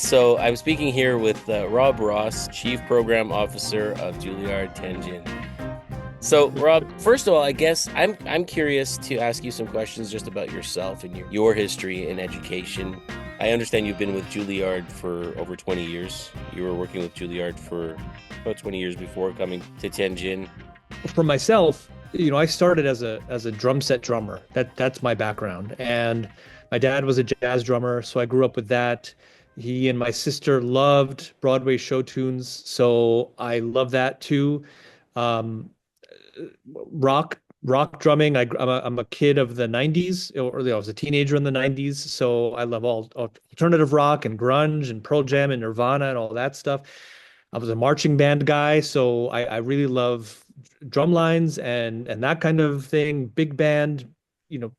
So I'm speaking here with Rob Ross, Chief Program Officer of Juilliard Tianjin. So, Rob, first of all, I guess I'm curious to ask you some questions just about yourself and your history in education. I understand you've been with Juilliard for over 20 years. You were working with Juilliard for about 20 years before coming to Tianjin. For myself, I started as a drum set drummer. That's my background. And my dad was a jazz drummer, so I grew up with that. He and my sister loved Broadway show tunes, so I love that too. Um, rock drumming. I'm a kid of the 90s, or I was a teenager in the 90s, so I love all alternative rock and grunge and Pearl Jam and Nirvana and all that stuff. I was a marching band guy, so I really love drum lines and that kind of thing, big band, you know,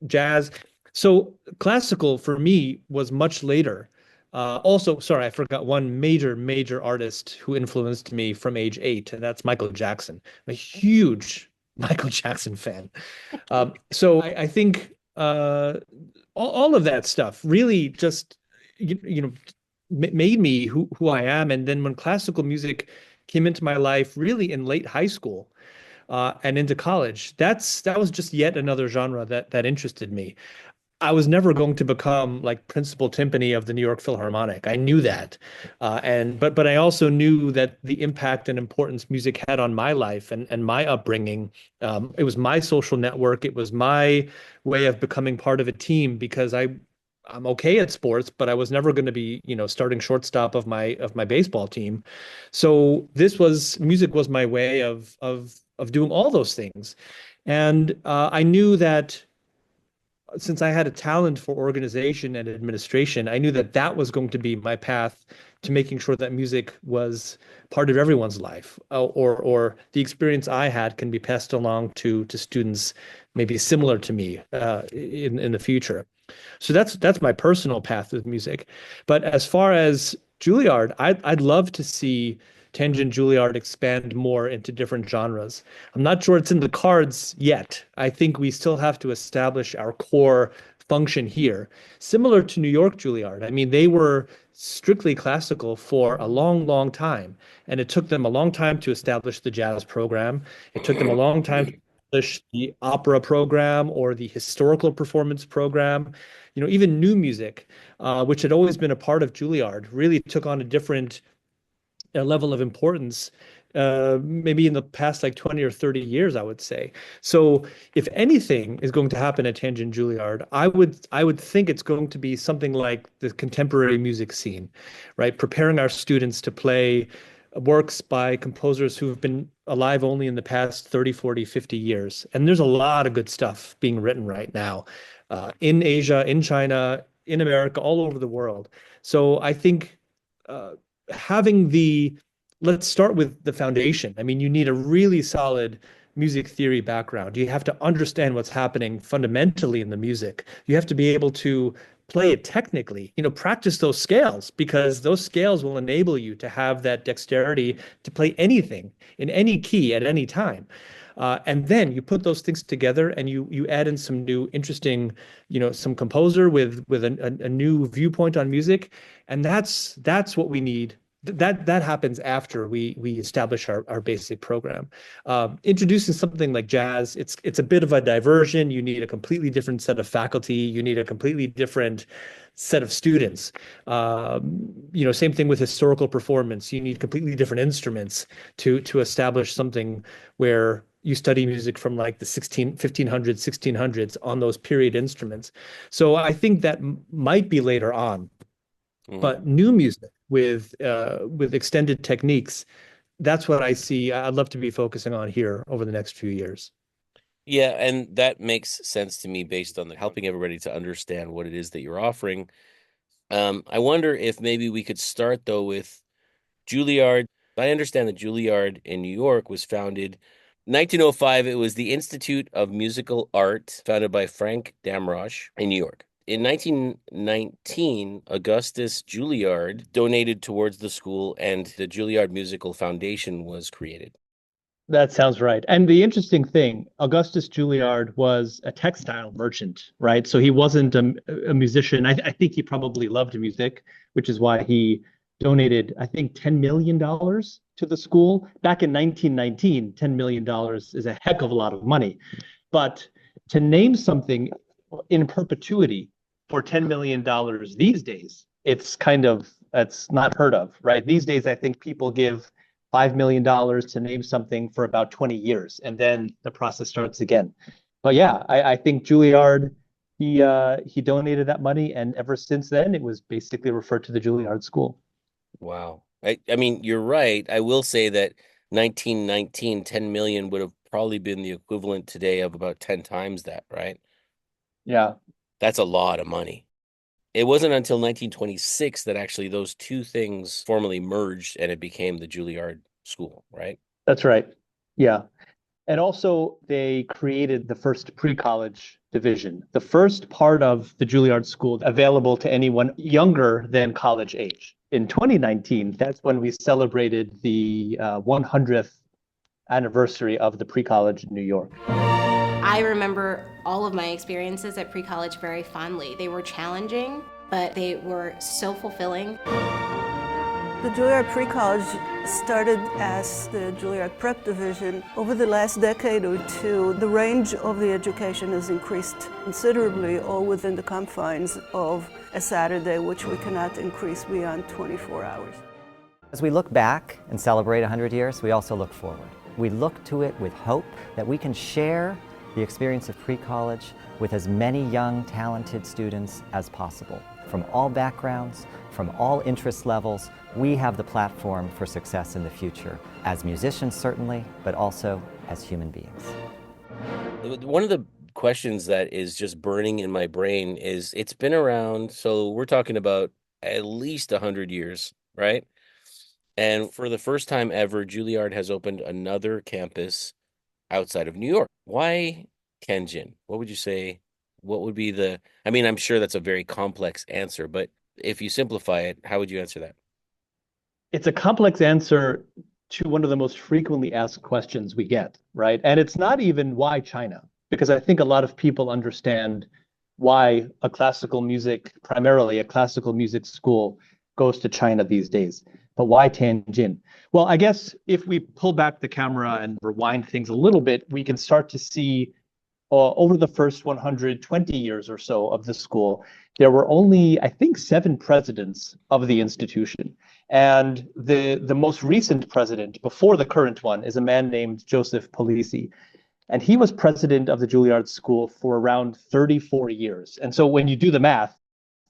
jazz. So classical for me was much later. Also, sorry, I forgot one major artist who influenced me from age 8, and that's Michael Jackson. I'm a huge Michael Jackson fan. So I think all of that stuff really just made me who I am. And then when classical music came into my life, really in late high school and into college, that was just yet another genre that interested me. I was never going to become like principal timpani of the New York Philharmonic. I knew that, but I also knew that the impact and importance music had on my life and my upbringing. It was my social network. It was my way of becoming part of a team because I'm okay at sports, but I was never going to be, starting shortstop of my baseball team. So music was my way of doing all those things, and I knew that since I had a talent for organization and administration, I knew that that was going to be my path to making sure that music was part of everyone's life, or the experience I had can be passed along to students maybe similar to me in the future. So that's my personal path with music. But as far as Juilliard, I'd love to see Tianjin Juilliard expand more into different genres. I'm not sure it's in the cards yet. I think we still have to establish our core function here, similar to New York Juilliard. I mean, they were strictly classical for a long time, and it took them a long time to establish the jazz program. It took them a long time to establish the opera program or the historical performance program. Even new music, which had always been a part of Juilliard, really took on a different level of importance maybe in the past like 20 or 30 years, I would say. So if anything is going to happen at Tianjin Juilliard, I would think it's going to be something like the contemporary music scene, right? Preparing our students to play works by composers who've been alive only in the past 30, 40, 50 years. And there's a lot of good stuff being written right now in Asia, in China, in America, all over the world. So I think uh, having the let's start with the foundation. I mean, you need a really solid music theory background. You have to understand what's happening fundamentally in the music. You have to be able to play it technically, practice those scales because those scales will enable you to have that dexterity to play anything in any key at any time. And then you put those things together and you add in some new interesting, some composer with a new viewpoint on music, and that's what we need. That happens after we establish our basic program. Introducing something like jazz, it's a bit of a diversion. You need a completely different set of faculty. You need a completely different set of students. Same thing with historical performance. You need completely different instruments to establish something where you study music from like the 1500s, 1600s on those period instruments. So I think that might be later on, Mhm. but new music with extended techniques, that's what I see. I'd love to be focusing on here over the next few years. Yeah, and that makes sense to me based on helping everybody to understand what it is that you're offering. I wonder if maybe we could start though with Juilliard. I understand that Juilliard in New York was founded 1905. It was the Institute of Musical Art, founded by Frank Damrosch in New York. In 1919, Augustus Juilliard donated towards the school, and the Juilliard Musical Foundation was created. That sounds right. And the interesting thing, Augustus Juilliard was a textile merchant, right? So he wasn't a musician. I think he probably loved music, which is why he donated, I think, $10 million to the school. Back in 1919, $10 million is a heck of a lot of money. But to name something in perpetuity for $10 million these days, that's not heard of, right? These days, I think people give $5 million to name something for about 20 years, and then the process starts again. But yeah, I think Juilliard, he donated that money, and ever since then, it was basically referred to the Juilliard School. Wow. I mean, you're right. I will say that 1919, 10 million would have probably been the equivalent today of about 10 times that, right? Yeah, That's a lot of money. It wasn't until 1926 that actually those two things formally merged and it became the Juilliard School, right? that's right. Yeah. And also, they created the first pre-college division, the first part of the Juilliard School available to anyone younger than college age. In 2019, that's when we celebrated the 100th anniversary of the pre-college in New York. I remember all of my experiences at pre-college very fondly. They were challenging, but they were so fulfilling. The Juilliard Pre-College started as the Juilliard Prep Division. Over the last decade or two, the range of the education has increased considerably, all within the confines of a Saturday, which we cannot increase beyond 24 hours. As we look back and celebrate 100 years, we also look forward. We look to it with hope that we can share the experience of pre-college with as many young, talented students as possible. From all backgrounds, from all interest levels, we have the platform for success in the future, as musicians certainly, but also as human beings. One of the questions that is just burning in my brain is it's been around, so we're talking about at least 100 years, right? And for the first time ever, Juilliard has opened another campus outside of New York. Why Tianjin? What would you say? What would be I mean, I'm sure that's a very complex answer, but if you simplify it, how would you answer that? It's a complex answer to one of the most frequently asked questions we get, right? And it's not even why China, because I think a lot of people understand why primarily a classical music school goes to China these days. But why Tianjin? Well, I guess if we pull back the camera and rewind things a little bit, we can start to see over the first 120 years or so of the school, there were only, I think, 7 presidents of the institution. And the most recent president before the current one is a man named Joseph Polisi. And he was president of the Juilliard School for around 34 years. And so when you do the math,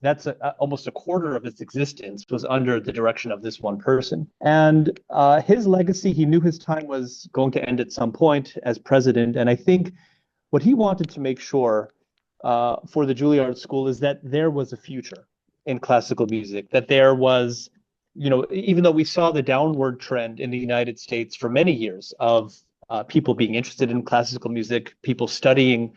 that's almost a quarter of its existence was under the direction of this one person. And his legacy, he knew his time was going to end at some point as president. And I think what he wanted to make sure for the Juilliard School is that there was a future in classical music, that there was, even though we saw the downward trend in the United States for many years of people being interested in classical music, people studying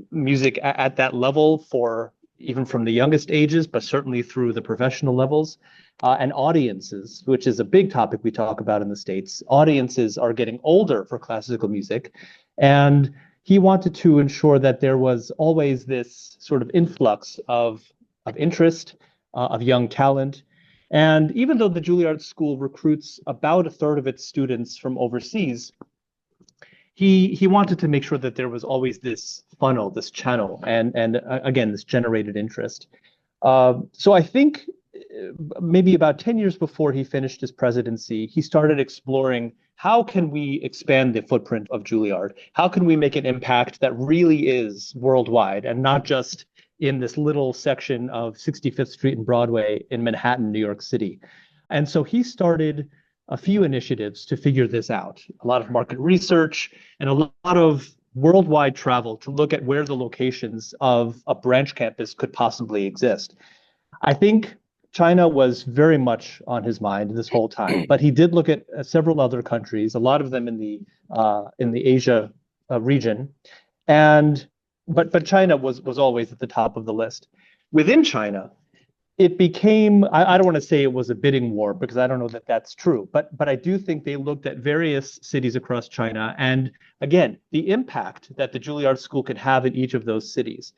music at that level for even from the youngest ages, but certainly through the professional levels, and audiences, which is a big topic we talk about in the States. Audiences are getting older for classical music, and he wanted to ensure that there was always this sort of influx of interest, of young talent. And even though the Juilliard School recruits about a third of its students from overseas, he wanted to make sure that there was always this funnel, this channel, and again, this generated interest. So I think maybe about 10 years before he finished his presidency, he started exploring how can we expand the footprint of Juilliard? How can we make an impact that really is worldwide and not just in this little section of 65th Street and Broadway in Manhattan, New York City? And so he started a few initiatives to figure this out, a lot of market research and a lot of worldwide travel to look at where the locations of a branch campus could possibly exist. I think China was very much on his mind this whole time, but he did look at several other countries, a lot of them in the Asia region, but China was always at the top of the list. Within China, it became, I don't want to say it was a bidding war because I don't know that that's true, but I do think they looked at various cities across China and again, the impact that the Juilliard School could have in each of those cities.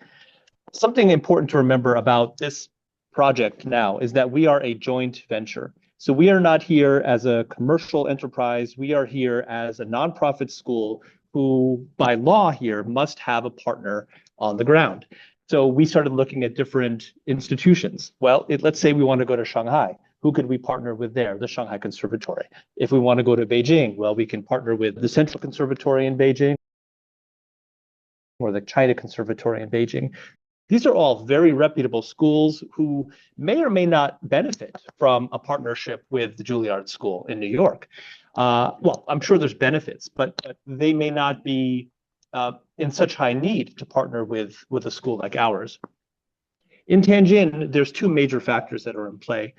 Something important to remember about this project now is that we are a joint venture. So we are not here as a commercial enterprise. We are here as a nonprofit school who, by law here, must have a partner on the ground. So we started looking at different institutions. Well, let's say we want to go to Shanghai. Who could we partner with there? The Shanghai Conservatory. If we want to go to Beijing, well, we can partner with the Central Conservatory in Beijing or the China Conservatory in Beijing. These are all very reputable schools who may or may not benefit from a partnership with the Juilliard School in New York. Well, I'm sure there's benefits, but they may not be in such high need to partner with a school like ours. In Tianjin, there's two major factors that are in play.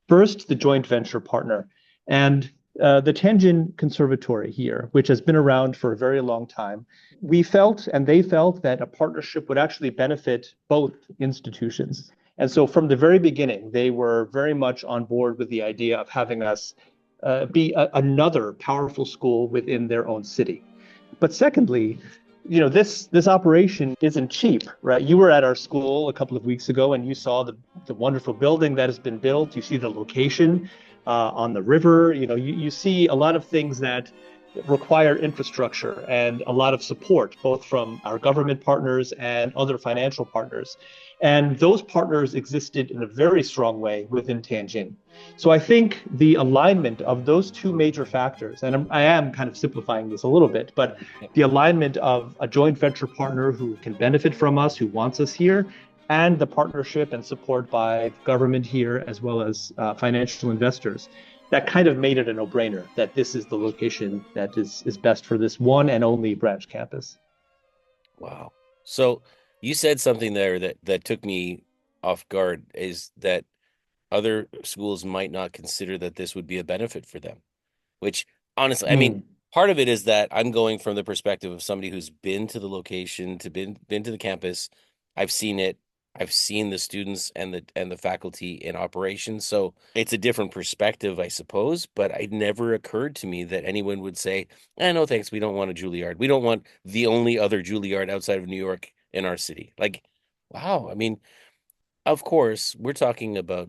First, the joint venture partner. And the Tianjin Conservatory here, which has been around for a very long time, we felt and they felt that a partnership would actually benefit both institutions. And so from the very beginning, they were very much on board with the idea of having us be another powerful school within their own city. But secondly, you know, this operation isn't cheap, right? You were at our school a couple of weeks ago and you saw the wonderful building that has been built. You see the location on the river. You know, you see a lot of things that require infrastructure and a lot of support, both from our government partners and other financial partners. And those partners existed in a very strong way within Tianjin. So I think the alignment of those two major factors, and I am kind of simplifying this a little bit, but the alignment of a joint venture partner who can benefit from us, who wants us here, and the partnership and support by the government here, as well as financial investors, that kind of made it a no-brainer that this is the location that is best for this one and only branch campus. Wow. So you said something there that took me off guard, is that other schools might not consider that this would be a benefit for them, which honestly, I mean, part of it is that I'm going from the perspective of somebody who's been to the location, been to the campus. I've seen it. I've seen the students and the faculty in operation. So it's a different perspective, I suppose, but it never occurred to me that anyone would say, no, thanks. We don't want a Juilliard. We don't want the only other Juilliard outside of New York in our city. Like, wow. I mean, of course, we're talking about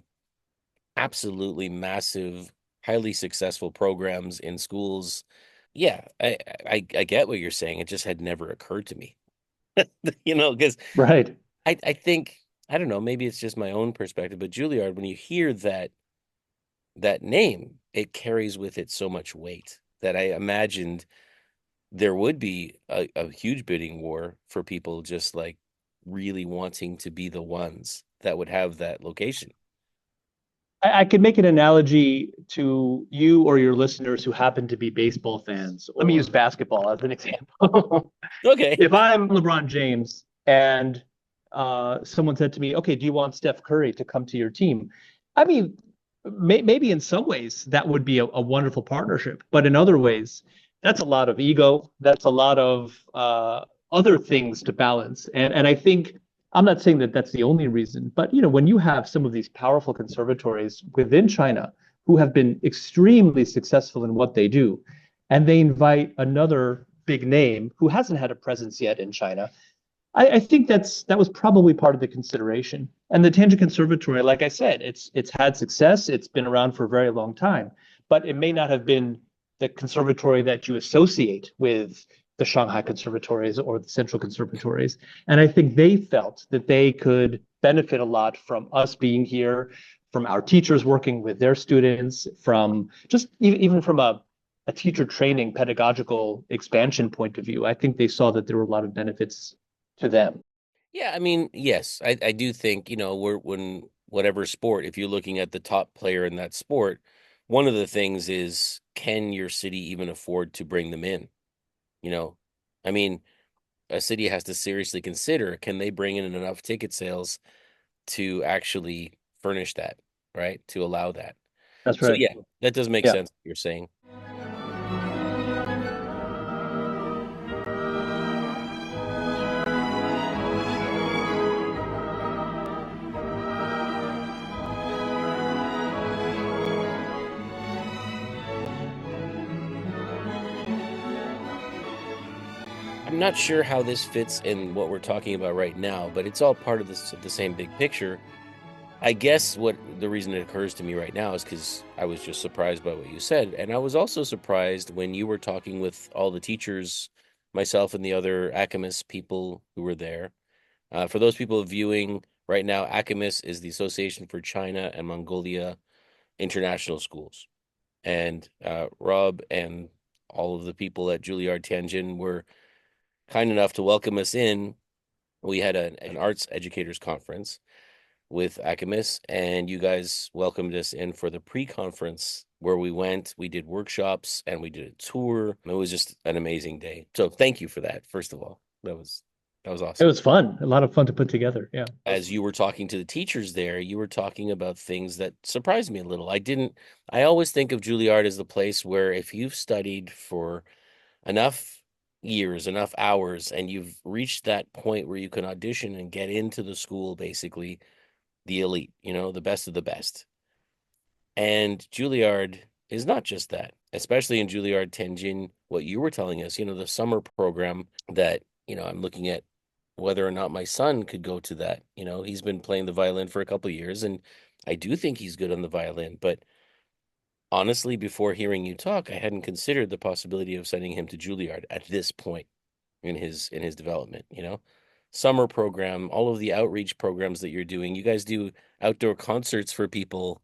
absolutely massive, highly successful programs in schools. Yeah, I get what you're saying. It just had never occurred to me, you know, because Right. I think, I don't know, maybe it's just my own perspective, but Juilliard, when you hear that name, it carries with it so much weight that I imagined there would be a huge bidding war for people just like really wanting to be the ones that would have that location. I could make an analogy to you or your listeners who happen to be baseball fans. Let me use basketball as an example. Okay. If I'm LeBron James and someone said to me, okay, do you want Steph Curry to come to your team? I mean, maybe in some ways that would be a wonderful partnership, but in other ways, that's a lot of ego. That's a lot of other things to balance. And I think, I'm not saying that that's the only reason, but you know, when you have some of these powerful conservatories within China who have been extremely successful in what they do, and they invite another big name who hasn't had a presence yet in China, I think that was probably part of the consideration. And the Tianjin Conservatory, like I said, it's had success. It's been around for a very long time, but it may not have been the conservatory that you associate with the Shanghai conservatories or the central conservatories. And I think they felt that they could benefit a lot from us being here, from our teachers working with their students, from just even from a teacher training pedagogical expansion point of view. I think they saw that there were a lot of benefits to them. Yeah, I mean, yes, I do think, you know, when whatever sport, if you're looking at the top player in that sport, one of the things is, can your city even afford to bring them in? You know, I mean, a city has to seriously consider, can they bring in enough ticket sales to actually furnish that, right? To allow that. That's So right. yeah, that does make sense what you're saying. I'm not sure how this fits in what we're talking about right now, but it's all part of the same big picture. I guess what the reason it occurs to me right now is because I was just surprised by what you said. And I was also surprised when you were talking with all the teachers, myself and the other ACAMIS people who were there. For those people viewing right now, ACAMIS is the Association for China and Mongolia International Schools. And Rob and all of the people at Juilliard Tianjin were kind enough to welcome us in. We had an arts educators conference with ACAMIS, and you guys welcomed us in for the pre-conference where we did workshops and we did a tour. It was just an amazing day. So thank you for that, first of all. That was awesome. It was fun. A lot of fun to put together. Yeah. As you were talking to the teachers there, you were talking about things that surprised me a little. I always think of Juilliard as the place where if you've studied for enough years, enough hours, and you've reached that point where you can audition and get into the school, basically the elite, the best of the best. And Juilliard is not just that, especially in Juilliard Tianjin, what you were telling us, the summer program that, I'm looking at whether or not my son could go to that. He's been playing the violin for a couple of years, and I do think he's good on the violin. But honestly, before hearing you talk, I hadn't considered the possibility of sending him to Juilliard at this point in his development, Summer program, all of the outreach programs that you're doing. You guys do outdoor concerts for people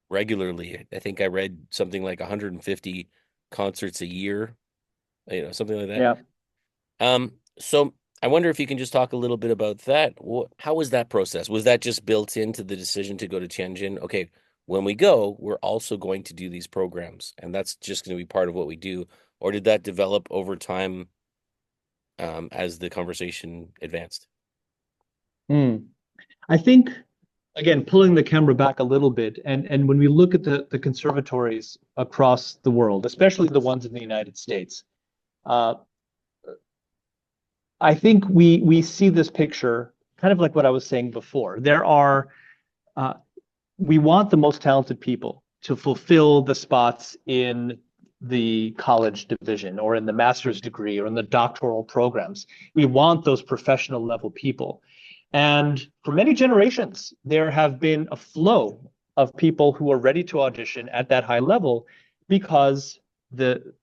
regularly. I think I read something like 150 concerts a year, something like that. Yeah. So I wonder if you can just talk a little bit about that. How was that process? Was that just built into the decision to go to Tianjin? Okay, when we go, we're also going to do these programs, and that's just going to be part of what we do. Or did that develop over time as the conversation advanced? I think, again, pulling the camera back a little bit, and when we look at the conservatories across the world, especially the ones in the United States, I think we see this picture kind of like what I was saying before. We want the most talented people to fulfill the spots in the college division or in the master's degree or in the doctoral programs. We want those professional level people. And for many generations, there have been a flow of people who are ready to audition at that high level because the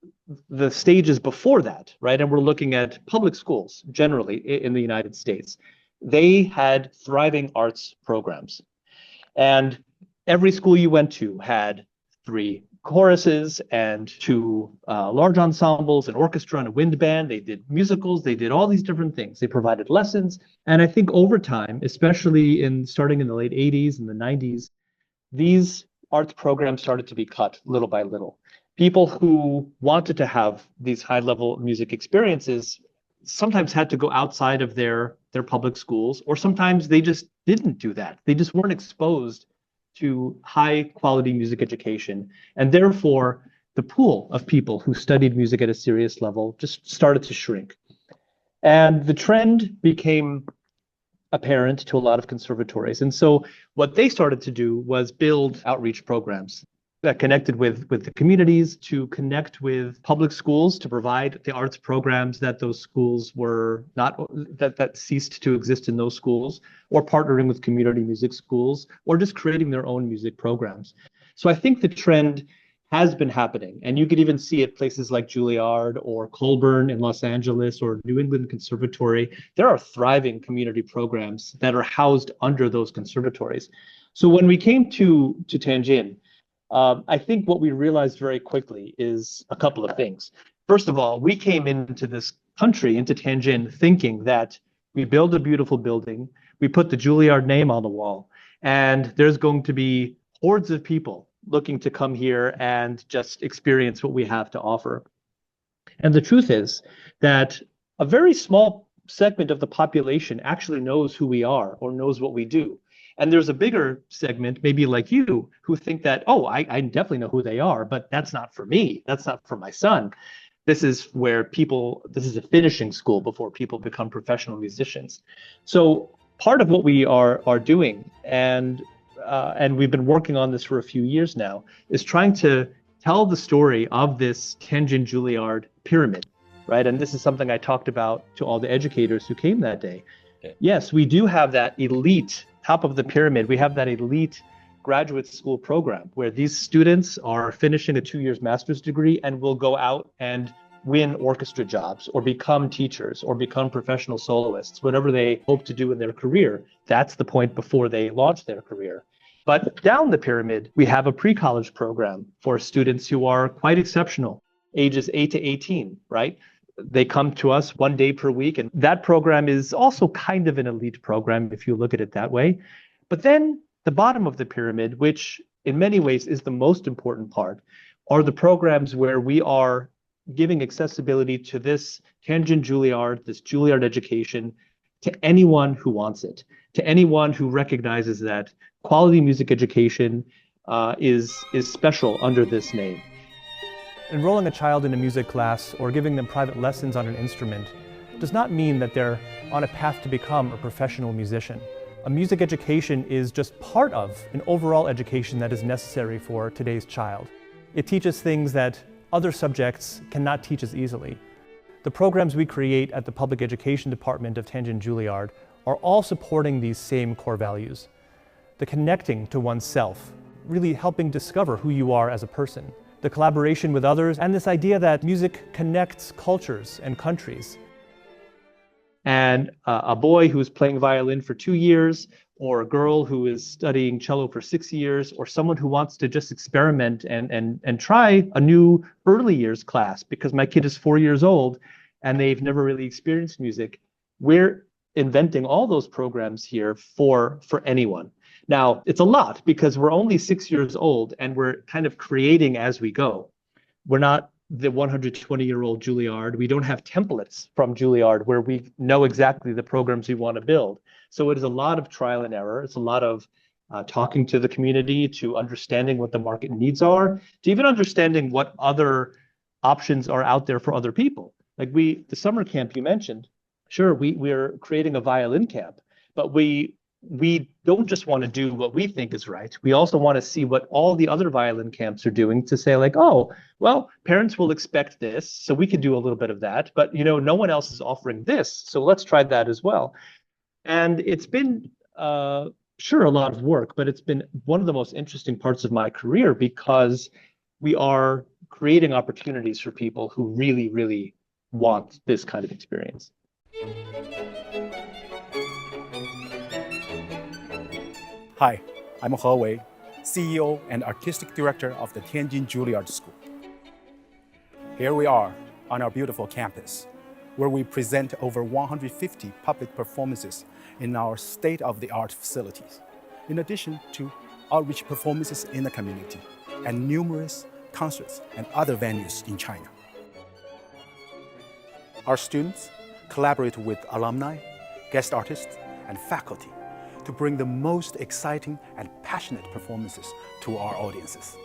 stages before that, right? And we're looking at public schools generally in the United States. They had thriving arts programs. And every school you went to had 3 choruses and 2 large ensembles, an orchestra and a wind band. They did musicals. They did all these different things. They provided lessons. And I think over time, especially starting in the late 80s and the 90s, these arts programs started to be cut little by little. People who wanted to have these high-level music experiences sometimes had to go outside of their public schools, or sometimes they just didn't do that. They just weren't exposed to high-quality music education, and therefore the pool of people who studied music at a serious level just started to shrink. And the trend became apparent to a lot of conservatories. And so what they started to do was build outreach programs that connected with the communities, to connect with public schools, to provide the arts programs that those schools were not, that ceased to exist in those schools, or partnering with community music schools, or just creating their own music programs. So I think the trend has been happening, and you could even see it places like Juilliard or Colburn in Los Angeles or New England Conservatory. There are thriving community programs that are housed under those conservatories. So when we came to Tianjin, I think what we realized very quickly is a couple of things. First of all, we came into this country, into Tianjin, thinking that we build a beautiful building, we put the Juilliard name on the wall, and there's going to be hordes of people looking to come here and just experience what we have to offer. And the truth is that a very small segment of the population actually knows who we are or knows what we do. And there's a bigger segment, maybe like you, who think that, oh, I definitely know who they are, but that's not for me. That's not for my son. This is a finishing school before people become professional musicians. So part of what we are doing, and we've been working on this for a few years now, is trying to tell the story of this Tianjin Juilliard pyramid, right? And this is something I talked about to all the educators who came that day. Yeah. Yes, we do have that elite, top of the pyramid. We have that elite graduate school program where these students are finishing a 2 years master's degree and will go out and win orchestra jobs or become teachers or become professional soloists, whatever they hope to do in their career. That's the point before they launch their career. But down the pyramid, we have a pre-college program for students who are quite exceptional, ages 8 to 18, right? They come to us 1 day per week, and that program is also kind of an elite program if you look at it that way. But then the bottom of the pyramid, which in many ways is the most important part, are the programs where we are giving accessibility to this Tianjin Juilliard, this Juilliard education, to anyone who wants it, to anyone who recognizes that quality music education is special under this name. Enrolling a child in a music class or giving them private lessons on an instrument does not mean that they're on a path to become a professional musician. A music education is just part of an overall education that is necessary for today's child. It teaches things that other subjects cannot teach as easily. The programs we create at the Public Education Department of Tianjin Juilliard are all supporting these same core values. The connecting to oneself, really helping discover who you are as a person. The collaboration with others, and this idea that music connects cultures and countries. And a boy who's playing violin for 2 years, or a girl who is studying cello for 6 years, or someone who wants to just experiment and try a new early years class because my kid is 4 years old and they've never really experienced music. We're inventing all those programs here for anyone. Now, it's a lot because we're only 6 years old and we're kind of creating as we go. We're not the 120-year-old Juilliard. We don't have templates from Juilliard where we know exactly the programs we want to build. So it is a lot of trial and error. It's a lot of talking to the community, to understanding what the market needs are, to even understanding what other options are out there for other people. Like the summer camp you mentioned, sure, we're creating a violin camp, but we don't just want to do what we think is right. We also want to see what all the other violin camps are doing to say like, oh, well, parents will expect this, so we can do a little bit of that, but no one else is offering this, so let's try that as well. And it's been, sure, a lot of work, but it's been one of the most interesting parts of my career because we are creating opportunities for people who really, really want this kind of experience. Hi, I'm He Wei, CEO and Artistic Director of the Tianjin Juilliard School. Here we are on our beautiful campus, where we present over 150 public performances in our state-of-the-art facilities, in addition to outreach performances in the community and numerous concerts and other venues in China. Our students collaborate with alumni, guest artists, and faculty to bring the most exciting and passionate performances to our audiences.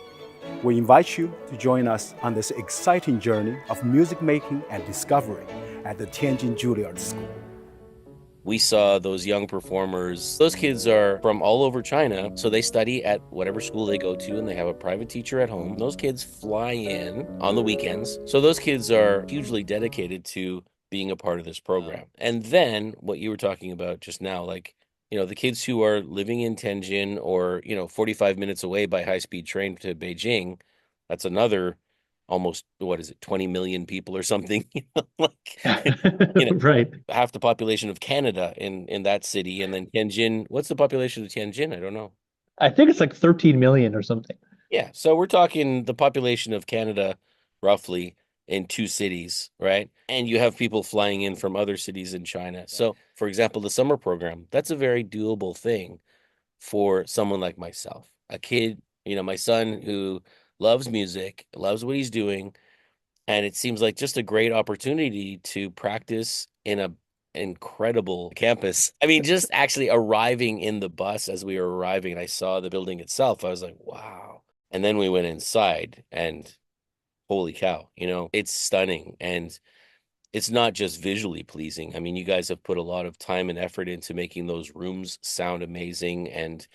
We invite you to join us on this exciting journey of music making and discovery at the Tianjin Juilliard School. We saw those young performers. Those kids are from all over China, so they study at whatever school they go to, and they have a private teacher at home. Those kids fly in on the weekends. So those kids are hugely dedicated to being a part of this program. And then what you were talking about just now, like, the kids who are living in Tianjin or, 45 minutes away by high-speed train to Beijing, that's another almost, 20 million people or something, Right. half the population of Canada in that city. And then Tianjin, what's the population of Tianjin? I don't know. I think it's like 13 million or something. Yeah. So we're talking the population of Canada roughly in 2 cities, right? And you have people flying in from other cities in China. So, for example, the summer program, that's a very doable thing for someone like myself, a kid, my son who loves music, loves what he's doing. And it seems like just a great opportunity to practice in a incredible campus. I mean, just actually arriving in the bus as we were arriving, and I saw the building itself, I was like, wow. And then we went inside and holy cow, it's stunning. And it's not just visually pleasing. I mean, you guys have put a lot of time and effort into making those rooms sound amazing. And,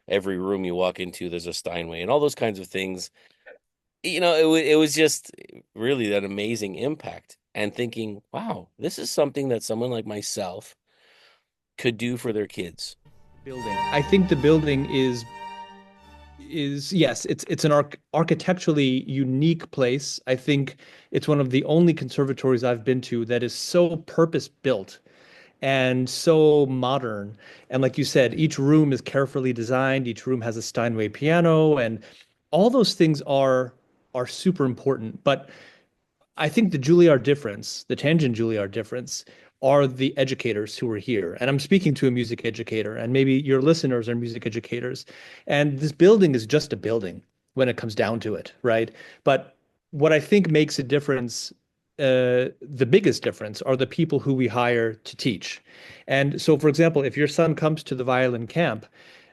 every room you walk into, there's a Steinway and all those kinds of things. It was just really that amazing impact. and thinking, wow, this is something that someone like myself could do for their kids. Building. I think the building is yes, it's an architecturally unique place. I think it's one of the only conservatories I've been to that is so purpose built and so modern. And like you said, each room is carefully designed. Each room has a Steinway piano, and all those things are super important. But I think the Juilliard difference, the Tianjin Juilliard difference, are the educators who are here. And I'm speaking to a music educator, and maybe your listeners are music educators. And this building is just a building when it comes down to it, right? But what I think makes a difference, the biggest difference, are the people who we hire to teach. And so, for example, if your son comes to the violin camp,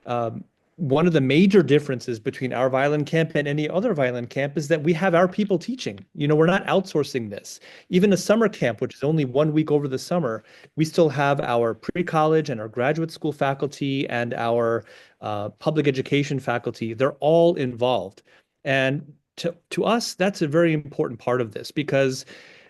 um, one of the major differences between our violin camp and any other violin camp is that we have our people teaching. We're not outsourcing this. Even a summer camp, which is only 1 week over the summer, we still have our pre-college and our graduate school faculty and our public education faculty. They're all involved. And to us, that's a very important part of this because,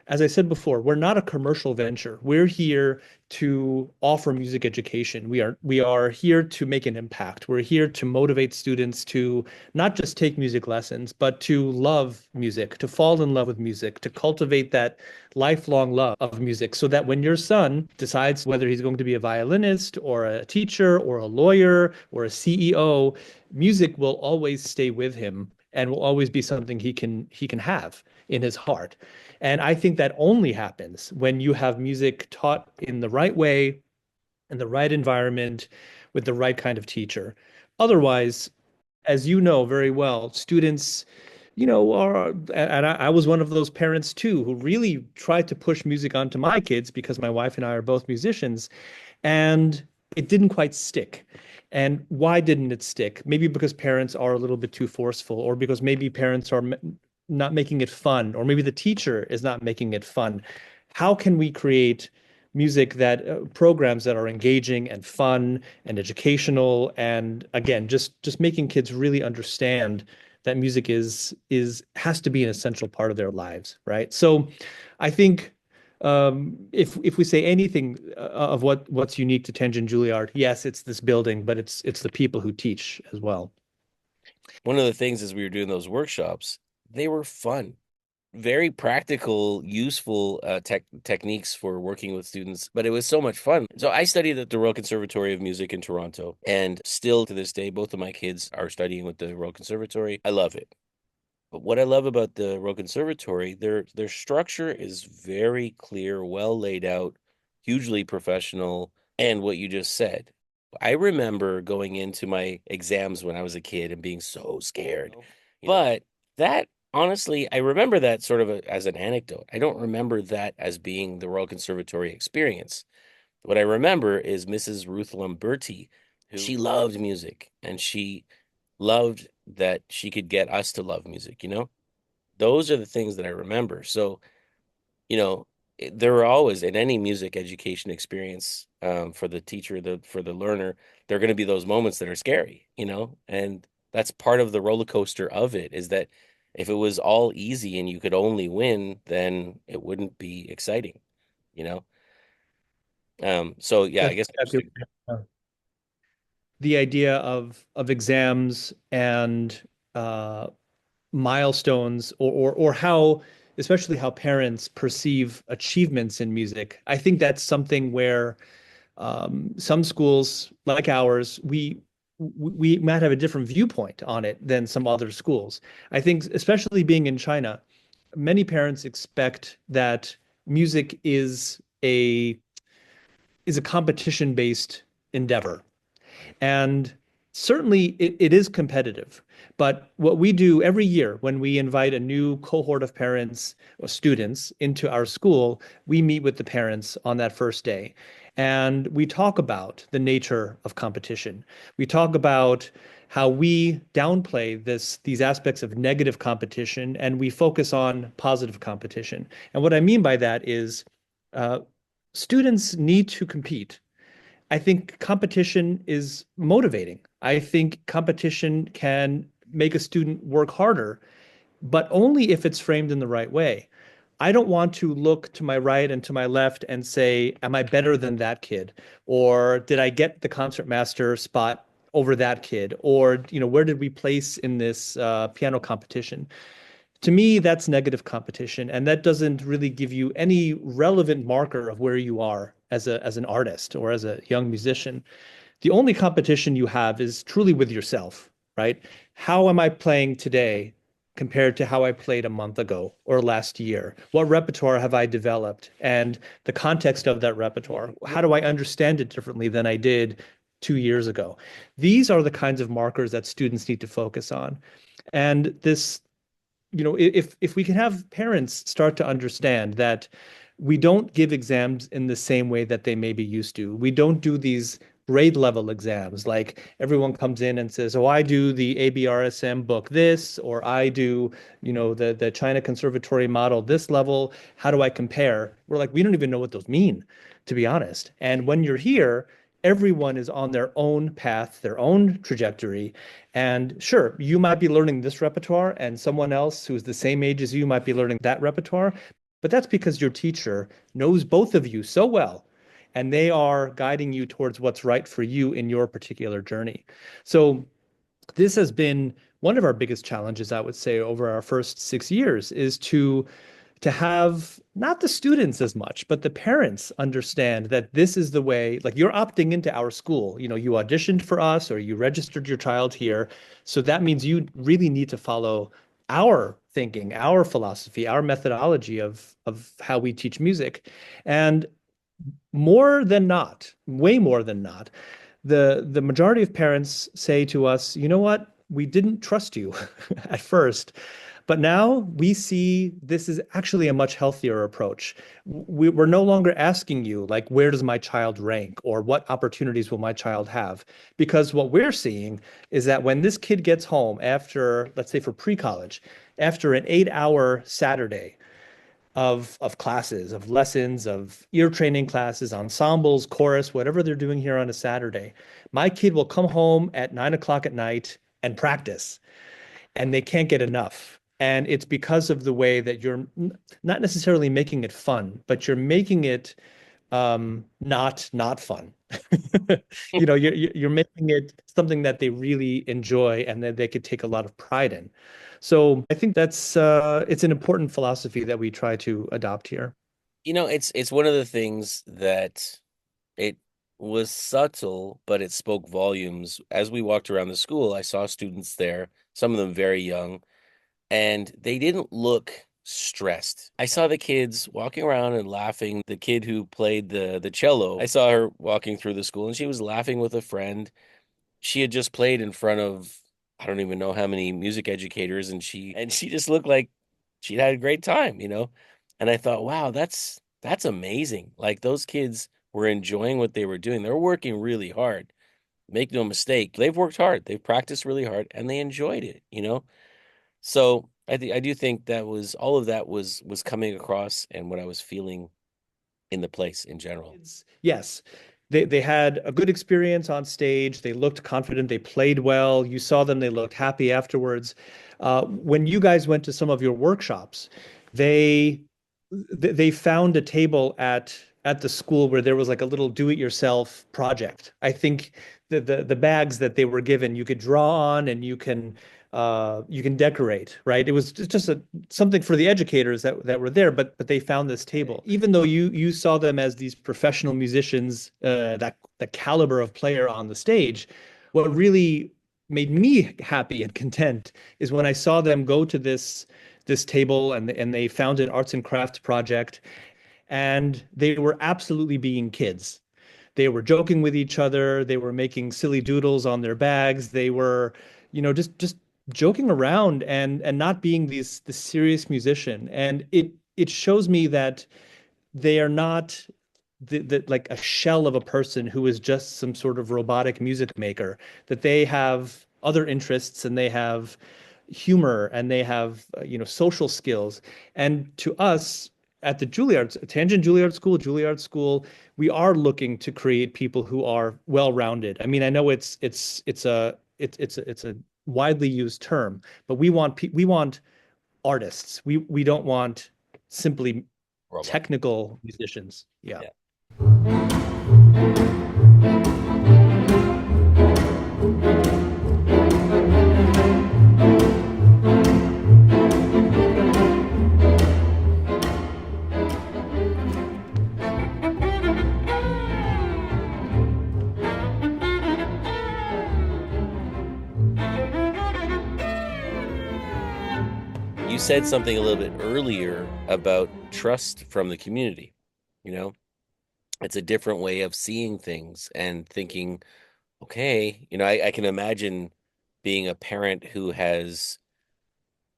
as I said before, we're not a commercial venture. We're here to offer music education. We are here to make an impact. We're here to motivate students to not just take music lessons, but to love music, to fall in love with music, to cultivate that lifelong love of music so that when your son decides whether he's going to be a violinist or a teacher or a lawyer or a CEO, music will always stay with him and will always be something he can have in his heart. And I think that only happens when you have music taught in the right way, in the right environment, with the right kind of teacher. Otherwise, as you know very well, students, and I was one of those parents too, who really tried to push music onto my kids because my wife and I are both musicians, and it didn't quite stick. And why didn't it stick? Maybe because parents are a little bit too forceful, or because maybe parents are not making it fun, or maybe the teacher is not making it fun. How can we create music that programs that are engaging and fun and educational, and again, just making kids really understand that music is has to be an essential part of their lives, right? So I think if we say anything of what's unique to Tianjin Juilliard, yes, it's this building, but it's the people who teach as well. One of the things as we were doing those workshops, they were fun, very practical, useful techniques for working with students, but it was so much fun. So I studied at the Royal Conservatory of Music in Toronto, and still to this day, both of my kids are studying with the Royal Conservatory. I love it. But what I love about the Royal Conservatory, their structure is very clear, well laid out, hugely professional, and what you just said. I remember going into my exams when I was a kid and being so scared. But that honestly, I remember that sort of as an anecdote. I don't remember that as being the Royal Conservatory experience. What I remember is Mrs. Ruth Lamberti, who she loved music and she loved that she could get us to love music. Those are the things that I remember. So, there are always in any music education experience for the teacher, for the learner, there are going to be those moments that are scary, and that's part of the roller coaster of it, is that if it was all easy and you could only win, then it wouldn't be exciting, you know? So yeah, I That's guess exactly the idea of exams and uh, milestones, or how, especially how parents perceive achievements in music. I think that's something where some schools like ours, we might have a different viewpoint on it than some other schools. I think, especially being in China, many parents expect that music is a competition-based endeavor. And certainly it is competitive. But what we do every year when we invite a new cohort of parents or students into our school, we meet with the parents on that first day. And we talk about the nature of competition. We talk about how we downplay these aspects of negative competition and we focus on positive competition. And what I mean by that is uh, students need to compete. I think competition is motivating. I think competition can make a student work harder, but only if it's framed in the right way. I don't want to look to my right and to my left and say, am I better than that kid? Or did I get the concertmaster spot over that kid? Or, where did we place in this piano competition? To me, that's negative competition, and that doesn't really give you any relevant marker of where you are as an artist or as a young musician. The only competition you have is truly with yourself, right? How am I playing today compared to how I played a month ago or last year? What repertoire have I developed? And the context of that repertoire, how do I understand it differently than I did 2 years ago? These are the kinds of markers that students need to focus on. And this, if we can have parents start to understand that we don't give exams in the same way that they may be used to. We don't do these grade level exams like everyone comes in and says, oh, I do the ABRSM book this, or I do, the China Conservatory model this level. How do I compare? We're like, we don't even know what those mean, to be honest. And when you're here, everyone is on their own path, their own trajectory. And sure, you might be learning this repertoire, and someone else who's the same age as you might be learning that repertoire. But that's because your teacher knows both of you so well, and they are guiding you towards what's right for you in your particular journey. So this has been one of our biggest challenges, I would say, over our first 6 years, is to have not the students as much, but the parents understand that this is the way, like you're opting into our school. You auditioned for us or you registered your child here. So that means you really need to follow our thinking, our philosophy, our methodology of how we teach music. And more than not, way more than not, the majority of parents say to us, you know what? We didn't trust you at first, but now we see this is actually a much healthier approach. We're no longer asking you, like, where does my child rank or what opportunities will my child have? Because what we're seeing is that when this kid gets home after, let's say for pre-college, after an 8-hour Saturday of classes, of lessons, of ear training classes, ensembles, chorus, whatever they're doing here on a Saturday, my kid will come home at 9 o'clock at night and practice, and they can't get enough. And it's because of the way that you're not necessarily making it fun, but you're making it not fun. You're making it something that they really enjoy and that they could take a lot of pride in. So I think that's it's an important philosophy that we try to adopt here. It's one of the things that it was subtle, but it spoke volumes. As we walked around the school, I saw students there, some of them very young, and they didn't look stressed. I saw the kids walking around and laughing. The kid who played the cello, I saw her walking through the school and she was laughing with a friend. She had just played in front of I don't even know how many music educators, and she just looked like she'd had a great time. And I thought, wow, that's amazing. Like those kids were enjoying what they were doing. They're working really hard. Make no mistake, they've worked hard. They've practiced really hard and they enjoyed it. So I do think that was all of that was coming across and what I was feeling in the place in general. Yes. They had a good experience on stage. They looked confident. They played well. You saw them. They looked happy afterwards. When you guys went to some of your workshops, they found a table at the school where there was like a little do-it-yourself project. I think the bags that they were given, you could draw on and you can decorate, right? It was just something for the educators that were there, but they found this table. Even though you saw them as these professional musicians, that the caliber of player on the stage, what really made me happy and content is when I saw them go to this table and they found an arts and crafts project, and they were absolutely being kids. They were joking with each other. They were making silly doodles on their bags. They were, just joking around and not being this serious musician. And it shows me that they are not like a shell of a person who is just some sort of robotic music maker, that they have other interests and they have humor and they have social skills. And to us at the Tianjin Juilliard School, we are looking to create people who are well-rounded. I mean, I know it's a widely used term, but we want artists. We don't want simply Robot. technical musicians. Yeah. Yeah. You said something a little bit earlier about trust from the community. You know, it's a different way of seeing things and thinking, okay, I can imagine being a parent who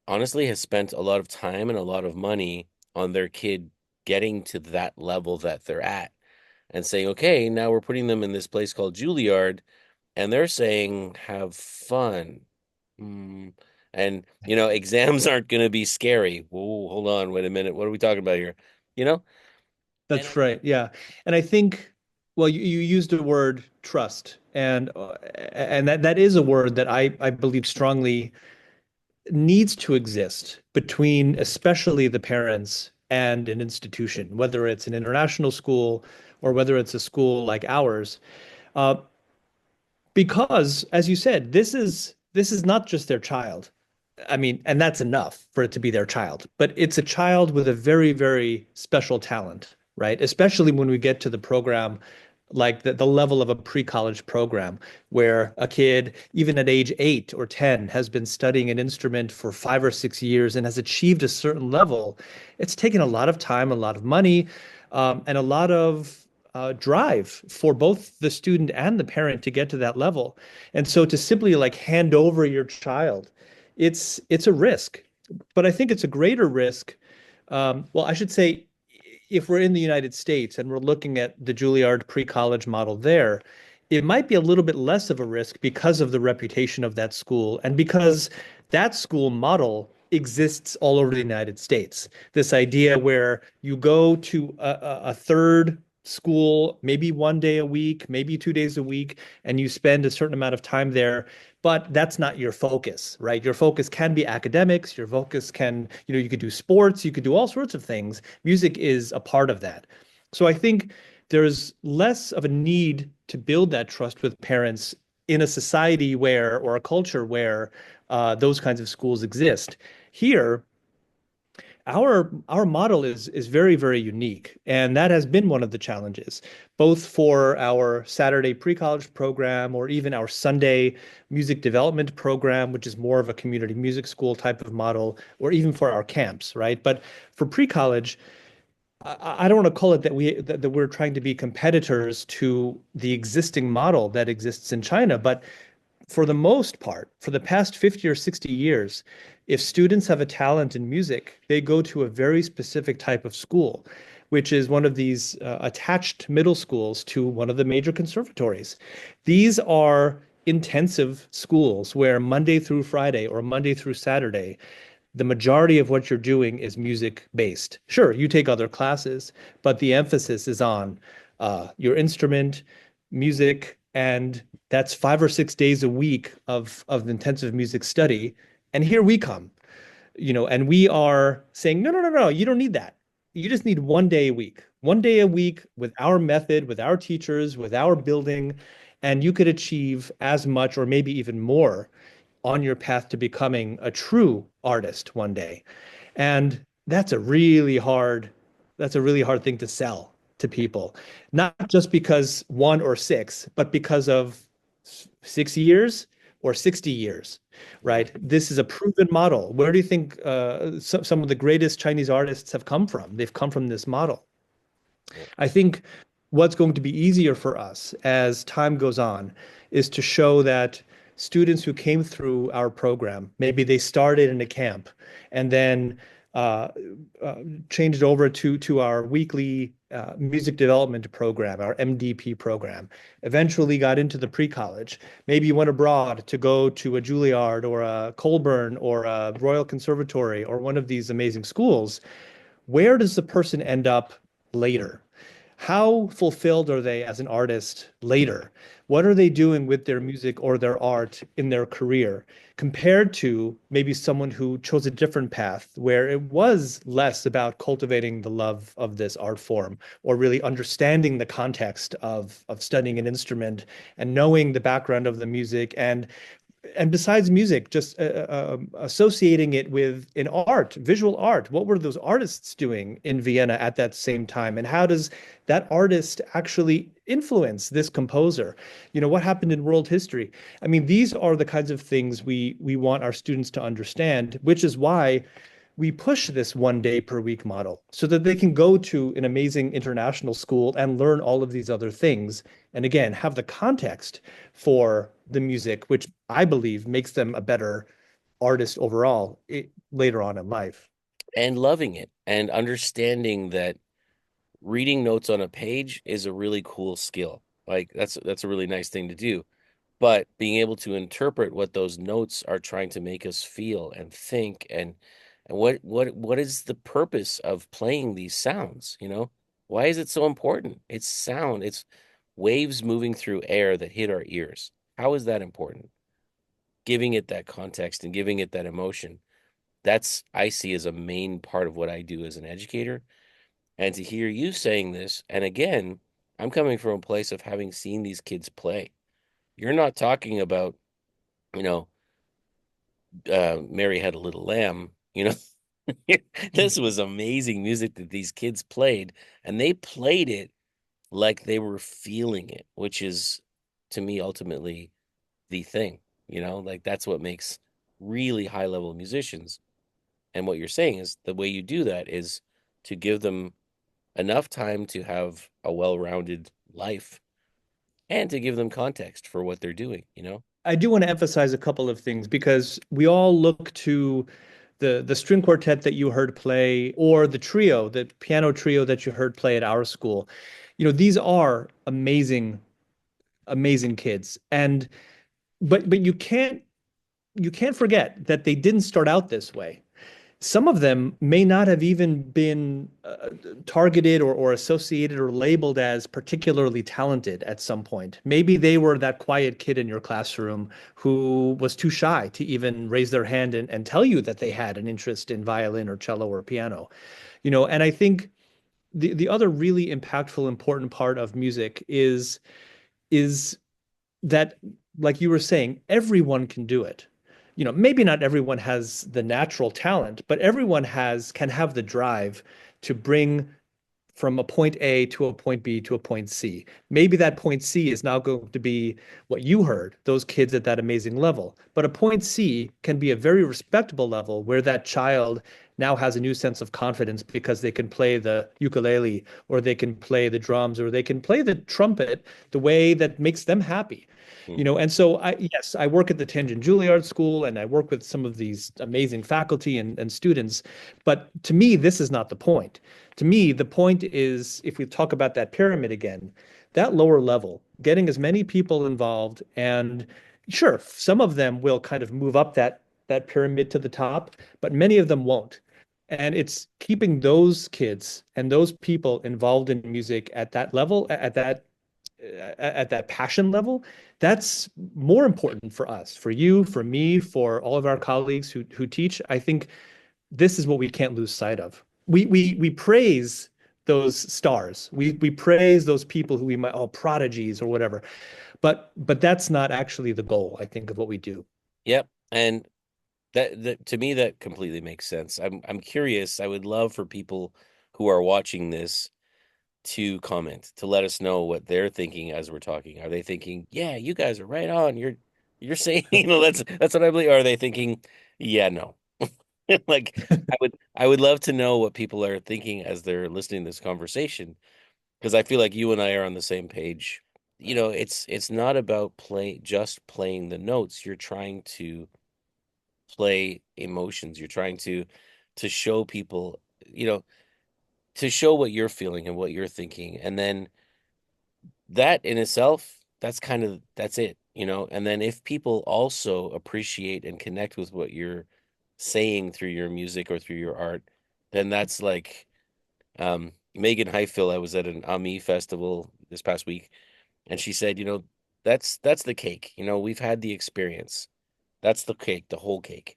honestly has spent a lot of time and a lot of money on their kid getting to that level that they're at and saying, okay, now we're putting them in this place called Juilliard, and they're saying, have fun. And, exams aren't going to be scary. Whoa, hold on, wait a minute. What are we talking about here? You know? And That's right. Yeah. And I think, well, you used the word trust, and that is a word that I believe strongly needs to exist between especially the parents and an institution, whether it's an international school or whether it's a school like ours. Uh, because, as you said, this is not just their child. I mean, and that's enough for it to be their child, but it's a child with a very, very special talent, right? Especially when we get to the program, like the level of a pre-college program, where a kid, even at age 8 or 10, has been studying an instrument for 5 or 6 years and has achieved a certain level. It's taken a lot of time, a lot of money, and a lot of drive for both the student and the parent to get to that level. And so to simply like hand over your child, it's a risk, but I think it's a greater risk. Well, I should say, if we're in the United States and we're looking at the Juilliard pre-college model there, it might be a little bit less of a risk because of the reputation of that school and because that school model exists all over the United States. This idea where you go to a third school, maybe one day a week, maybe 2 days a week, and you spend a certain amount of time there, but that's not your focus, right? Your focus can be academics. Your focus can, you could do sports, you could do all sorts of things. Music is a part of that. So I think there's less of a need to build that trust with parents in a society where, or a culture where, those kinds of schools exist. Here, our model is very, very unique, and that has been one of the challenges, both for our Saturday pre-college program or even our Sunday music development program, which is more of a community music school type of model, or even for our camps, right? But for pre-college, I don't want to call it that we're trying to be competitors to the existing model that exists in China, but for the most part, for the past 50 or 60 years, if students have a talent in music, they go to a very specific type of school, which is one of these attached middle schools to one of the major conservatories. These are intensive schools where Monday through Friday or Monday through Saturday, the majority of what you're doing is music based. Sure, you take other classes, but the emphasis is on your instrument, music, and that's 5 or 6 days a week of intensive music study. And here we come, and we are saying, no, no, no, no, you don't need that. You just need one day a week with our method, with our teachers, with our building, and you could achieve as much or maybe even more on your path to becoming a true artist one day. And that's a really hard thing to sell to people, not just because 1 or 6, but because of 6 years or 60 years, right? This is a proven model. Where do you think some of the greatest Chinese artists have come from? They've come from this model. I think what's going to be easier for us as time goes on is to show that students who came through our program, maybe they started in a camp and then changed over to our weekly music development program, our MDP program, eventually got into the pre-college, maybe went abroad to go to a Juilliard or a Colburn or a Royal Conservatory or one of these amazing schools. Where does the person end up later? how fulfilled are they as an artist later? What are they doing with their music or their art in their career compared to maybe someone who chose a different path where it was less about cultivating the love of this art form or really understanding the context of studying an instrument and knowing the background of the music and besides music, just associating it with an art, visual art. What were those artists doing in Vienna at that same time? And how does that artist actually influence this composer? What happened in world history? I mean, these are the kinds of things we want our students to understand, which is why we push this 1 day per week model so that they can go to an amazing international school and learn all of these other things. And again, have the context for the music, which I believe makes them a better artist overall later on in life. And loving it and understanding that reading notes on a page is a really cool skill. Like that's a really nice thing to do. But being able to interpret what those notes are trying to make us feel and think and what is the purpose of playing these sounds, you know? Why is it so important? It's sound. It's waves moving through air that hit our ears. How is that important? Giving it that context and giving it that emotion. That's I see as a main part of what I do as an educator. And to hear you saying this, and again, I'm coming from a place of having seen these kids play. You're not talking about, you know, Mary Had a Little Lamb, you know. This was amazing music that these kids played, and they played it like they were feeling it, which is to me ultimately the thing, you know, like that's what makes really high level musicians. And what you're saying is the way you do that is to give them enough time to have a well-rounded life and to give them context for what they're doing, you know? I do want to emphasize a couple of things because we all look to the string quartet that you heard play or the trio, the piano trio that you heard play at our school. These are amazing, amazing kids. And but you can't forget that they didn't start out this way. Some of them may not have even been targeted or associated or labeled as particularly talented at some point. Maybe they were that quiet kid in your classroom who was too shy to even raise their hand and tell you that they had an interest in violin or cello or piano. And I think the other really impactful, important part of music is that, like you were saying, everyone can do it. Maybe not everyone has the natural talent, but everyone can have the drive to bring from a point A to a point B to a point C. Maybe that point C is now going to be what you heard, those kids at that amazing level. But a point C can be a very respectable level where that child now has a new sense of confidence because they can play the ukulele or they can play the drums or they can play the trumpet the way that makes them happy. And so yes, I work at the Tianjin Juilliard School and I work with some of these amazing faculty and students. But to me, this is not the point. To me, the point is, if we talk about that pyramid again, that lower level, getting as many people involved, and sure, some of them will kind of move up that pyramid to the top, but many of them won't. And it's keeping those kids and those people involved in music at that level, at that passion level. That's more important for us, for you, for me, for all of our colleagues who teach. I think this is what we can't lose sight of. We praise those stars. We praise those people who we might, prodigies or whatever. But that's not actually the goal, I think, of what we do. Yep. And that to me that completely makes sense. I'm curious. I would love for people who are watching this to comment, to let us know what they're thinking as we're talking. Are they thinking, yeah, you guys are right on. You're saying, that's what I believe. Or are they thinking, yeah, no. Like I would love to know what people are thinking as they're listening to this conversation, because I feel like you and I are on the same page. It's not about just playing the notes. You're trying to play emotions. You're trying to show people, to show what you're feeling and what you're thinking. And then that in itself, that's it, and then if people also appreciate and connect with what you're saying through your music or through your art, then that's like Megan Highfill, I was at an AMI festival this past week, and she said, that's the cake. We've had the experience. That's the cake, the whole cake.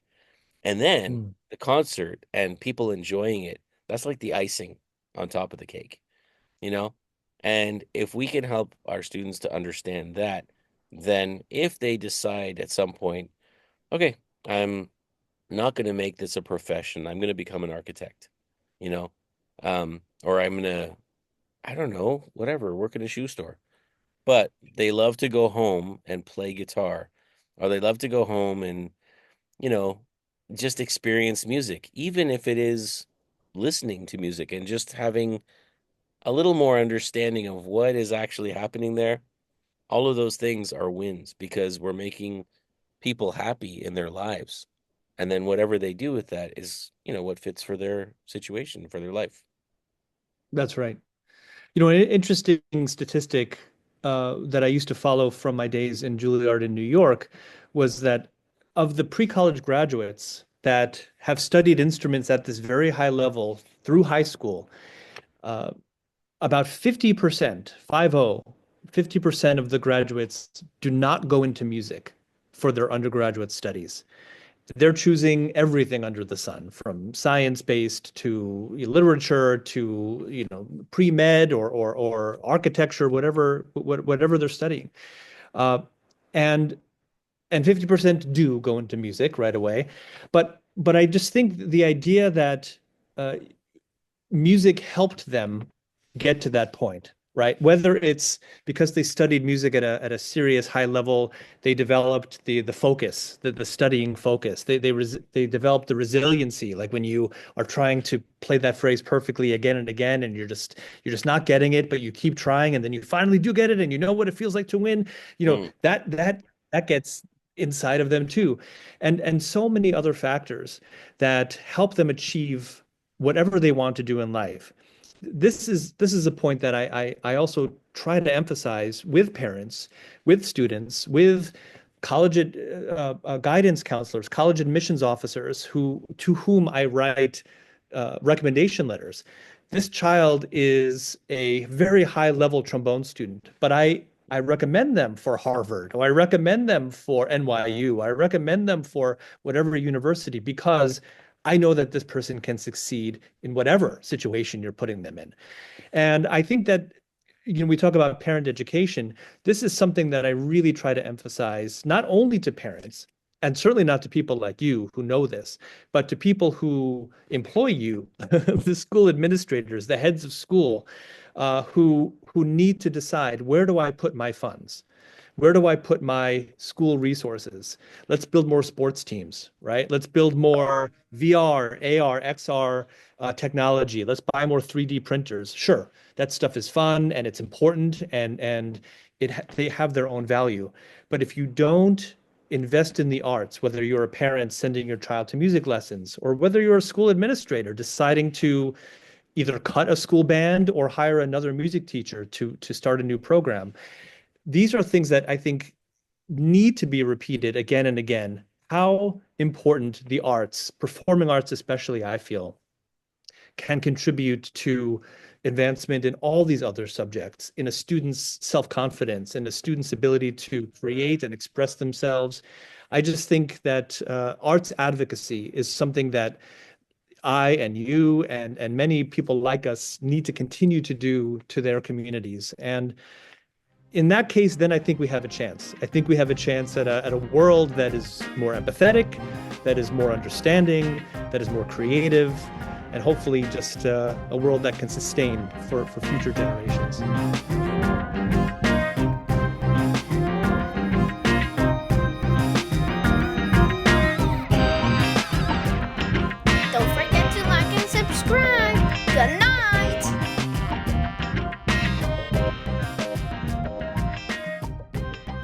And then Mm. the concert and people enjoying it, that's like the icing on top of the cake, you know? And if we can help our students to understand that, then if they decide at some point, okay, I'm not going to make this a profession, I'm going to become an architect, you know, or I'm going to, I don't know, whatever, work in a shoe store. But they love to go home and play guitar, or they love to go home and, you know, just experience music, even if it is listening to music and just having a little more understanding of what is actually happening there. All of those things are wins because we're making people happy in their lives. And then whatever they do with that is, what fits for their situation, for their life. That's right. An interesting statistic that I used to follow from my days in Juilliard in New York was that of the pre-college graduates that have studied instruments at this very high level through high school, uh, about 50%, 50% of the graduates do not go into music for their undergraduate studies. They're choosing everything under the sun, from science-based to literature to pre-med or architecture, whatever they're studying, and 50% do go into music right away. But I just think the idea that music helped them get to that point, right? Whether it's because they studied music at a serious high level, they developed the focus, the studying focus. They developed the resiliency, like when you are trying to play that phrase perfectly again and again, and you're just not getting it, but you keep trying, and then you finally do get it, and you know what it feels like to win. That gets inside of them too, and so many other factors that help them achieve whatever they want to do in life. This is a point that I also try to emphasize with parents, with students, with college guidance counselors, college admissions officers to whom I write recommendation letters. This child is a very high level trombone student, but I recommend them for Harvard, or I recommend them for NYU, I recommend them for whatever university, because I know that this person can succeed in whatever situation you're putting them in. And I think that, we talk about parent education. This is something that I really try to emphasize, not only to parents, and certainly not to people like you who know this, but to people who employ you, the school administrators, the heads of school, who need to decide, where do I put my funds? Where do I put my school resources? Let's build more sports teams, right? Let's build more VR, AR, XR technology. Let's buy more 3D printers. Sure, that stuff is fun and it's important, and they have their own value. But if you don't invest in the arts, whether you're a parent sending your child to music lessons, or whether you're a school administrator deciding to either cut a school band or hire another music teacher to start a new program, these are things that I think need to be repeated again and again. How important the arts, performing arts especially, I feel, can contribute to advancement in all these other subjects, in a student's self-confidence, in a student's ability to create and express themselves. I just think that arts advocacy is something that I and you and many people like us need to continue to do to their communities. And in that case, then I think we have a chance. I think we have a chance at a world that is more empathetic, that is more understanding, that is more creative, and hopefully just a world that can sustain for future generations.